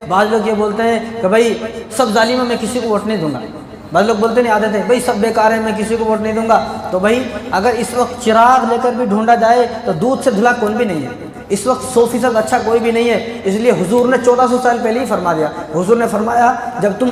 بعض لوگ یہ بولتے ہیں کہ بھائی سب ظالم ہیں، میں کسی کو ووٹ نہیں دوں گا۔ بعض لوگ بولتے نہیں عادت ہے بھائی سب بیکار ہیں، میں کسی کو ووٹ نہیں دوں گا۔ تو بھائی اگر اس وقت چراغ لے کر بھی ڈھونڈا جائے تو دودھ سے دھلا کون بھی نہیں ہے، اس وقت 100% اچھا کوئی بھی نہیں ہے۔ اس لیے حضور نے 1400 سال پہلے ہی فرما دیا۔ حضور نے فرمایا جب تم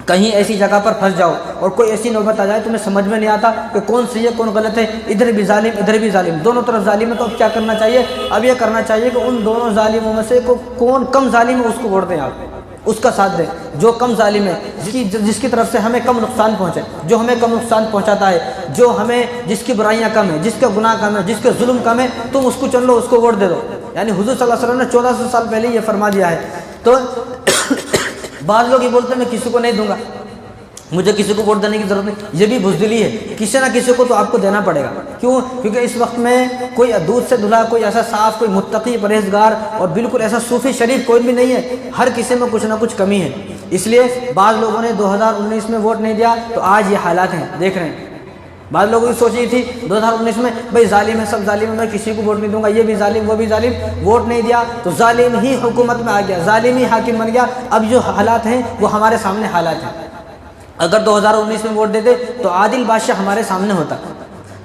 کہیں ایسی جگہ پر پھنس جاؤ اور کوئی ایسی نوبت آ جائے تمہیں سمجھ میں نہیں آتا کہ کون صحیح ہے کون غلط ہے، ادھر بھی ظالم ادھر بھی ظالم، دونوں طرف ظالم ہے، تو اب کیا کرنا چاہیے؟ اب یہ کرنا چاہیے کہ ان دونوں ظالموں میں سے کون کم ظالم ہے اس کو ووٹ دیں، آپ اس کا ساتھ دیں۔ جو کم ظالم ہے، جس کی طرف سے ہمیں کم نقصان پہنچے، جو ہمیں کم نقصان پہنچاتا ہے، جو ہمیں جس کی برائیاں کم ہیں، جس کے گناہ کم ہیں، جس کے ظلم کم ہے، تم اس کو چن لو، اس کو ووٹ دے دو۔ یعنی حضور صلی اللہ علیہ وسلم نے 1400 سال پہلے یہ فرما دیا ہے۔ تو بعض لوگ یہ بولتے ہیں میں کسی کو نہیں دوں گا، مجھے کسی کو ووٹ دینے کی ضرورت نہیں، یہ بھی بزدلی ہے۔ کسی نہ کسی کو تو آپ کو دینا پڑے گا۔ کیوں؟ کیونکہ اس وقت میں کوئی دودھ سے دھلا، کوئی ایسا صاف، کوئی متقی پرہیزگار اور بالکل ایسا صوفی شریف کوئی بھی نہیں ہے، ہر کسی میں کچھ نہ کچھ کمی ہے۔ اس لیے بعض لوگوں نے 2019 میں ووٹ نہیں دیا تو آج یہ حالات ہیں، دیکھ رہے ہیں۔ بعض لوگوں کی سوچ یہ تھی 2019 میں بھائی ظالم ہے، سب ظالم ہے، میں کسی کو ووٹ نہیں دوں گا، یہ بھی ظالم وہ بھی ظالم، ووٹ نہیں دیا تو ظالم ہی حکومت میں آ گیا، ظالم ہی حاکم بن گیا۔ اب جو حالات ہیں وہ ہمارے سامنے حالات ہیں۔ اگر 2019 میں ووٹ دیتے تو عادل بادشاہ ہمارے سامنے ہوتا،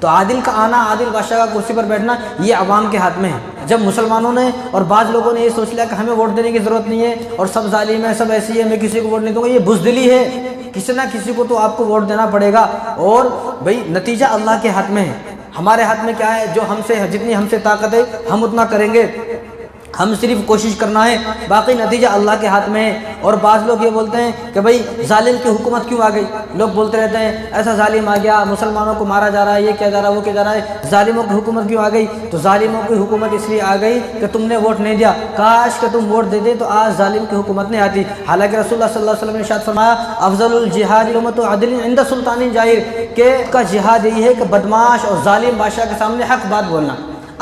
تو عادل کا آنا، عادل بادشاہ کا کرسی پر بیٹھنا یہ عوام کے ہاتھ میں ہے۔ جب مسلمانوں نے اور بعض لوگوں نے یہ سوچ لیا کہ ہمیں ووٹ دینے کی ضرورت نہیں ہے اور سب ظالم ہے، سب ایسی ہے، میں کسی کو ووٹ نہیں دوں گا، یہ بزدلی ہے۔ کسی نہ کسی کو تو آپ کو ووٹ دینا پڑے گا، اور بھائی نتیجہ اللہ کے ہاتھ میں ہے۔ ہمارے ہاتھ میں کیا ہے؟ جو ہم سے جتنی ہم سے طاقت ہے ہم اتنا کریں گے، ہم صرف کوشش کرنا ہے، باقی نتیجہ اللہ کے ہاتھ میں ہے۔ اور بعض لوگ یہ بولتے ہیں کہ بھائی ظالم کی حکومت کیوں آ گئی؟ لوگ بولتے رہتے ہیں ایسا ظالم آ گیا، مسلمانوں کو مارا جا رہا ہے، یہ کیا جا رہا ہے، وہ کیا جا رہا ہے، ظالموں کی حکومت کیوں آ گئی؟ تو ظالموں کی حکومت اس لیے آ گئی کہ تم نے ووٹ نہیں دیا۔ کاش کہ تم ووٹ دے دے تو آج ظالم کی حکومت نہیں آتی۔ حالانکہ رسول اللہ صلی اللہ علیہ وسلم نے ارشاد فرمایا افضل الجہاد امت عدل عند سلطان جائر، کہ کا جہاد یہی ہے کہ بدماش اور ظالم بادشاہ کے سامنے حق بات بولنا۔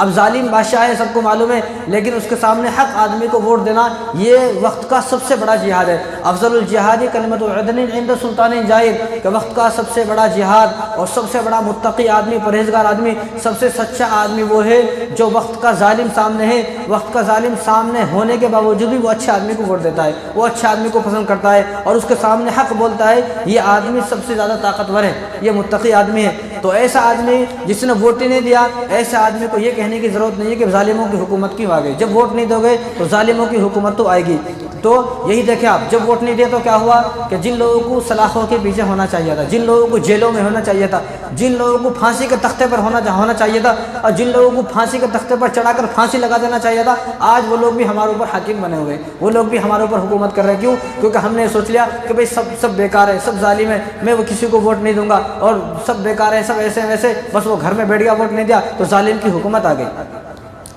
اب ظالم بادشاہ ہے، سب کو معلوم ہے، لیکن اس کے سامنے حق آدمی کو ووٹ دینا یہ وقت کا سب سے بڑا جہاد ہے۔ افضل الجہاد کلمۃ عدل عند سلطان جائر، کہ وقت کا سب سے بڑا جہاد اور سب سے بڑا متقی آدمی، پرہیزگار آدمی، سب سے سچا آدمی وہ ہے جو وقت کا ظالم سامنے ہے، وقت کا ظالم سامنے ہونے کے باوجود بھی وہ اچھے آدمی کو ووٹ دیتا ہے، وہ اچھے آدمی کو پسند کرتا ہے اور اس کے سامنے حق بولتا ہے، یہ آدمی سب سے زیادہ طاقتور ہے، یہ متقی آدمی ہے۔ تو ایسا آدمی جس نے ووٹ ہی نہیں دیا، ایسے آدمی کو یہ کہنے کی ضرورت نہیں ہے کہ ظالموں کی حکومت کیوں آ گئی۔ جب ووٹ نہیں دو گے تو ظالموں کی حکومت تو آئے گی۔ تو یہی دیکھیں آپ، جب ووٹ نہیں دیا تو کیا ہوا کہ جن لوگوں کو سلاخوں کے پیچھے ہونا چاہیے تھا، جن لوگوں کو جیلوں میں ہونا چاہیے تھا، جن لوگوں کو پھانسی کے تختے پر ہونا چاہیے تھا، اور جن لوگوں کو پھانسی کے تختے پر چڑھا کر پھانسی لگا دینا چاہیے تھا، آج وہ لوگ بھی ہمارے اوپر حاکم بنے ہوئے، وہ لوگ بھی ہمارے اوپر حکومت کر رہے ہیں۔ کیوں؟ کیونکہ ہم نے سوچ لیا کہ بھئی سب بیکار ہے، سب ظالم ہے، میں وہ کسی کو ووٹ نہیں دوں گا، اور سب بیکار ہے، سب ایسے ویسے، بس وہ گھر میں بیٹھ گیا، ووٹ نہیں دیا تو ظالم کی حکومت آ گئی۔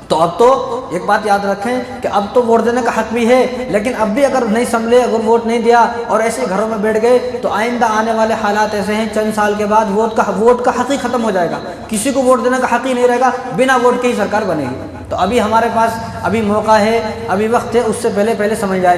تو اب تو ایک بات یاد رکھیں کہ اب تو ووٹ دینے کا حق بھی ہے، لیکن اب بھی اگر نہیں سنبھلے، اگر ووٹ نہیں دیا اور ایسے گھروں میں بیٹھ گئے تو آئندہ آنے والے حالات ایسے ہیں، چند سال کے بعد ووٹ کا حق ہی ختم ہو جائے گا، کسی کو ووٹ دینے کا حق ہی نہیں رہے گا، بنا ووٹ کے ہی سرکار بنے گی۔ تو ابھی ہمارے پاس ابھی موقع ہے، ابھی وقت ہے، اس سے پہلے سمجھ جائے۔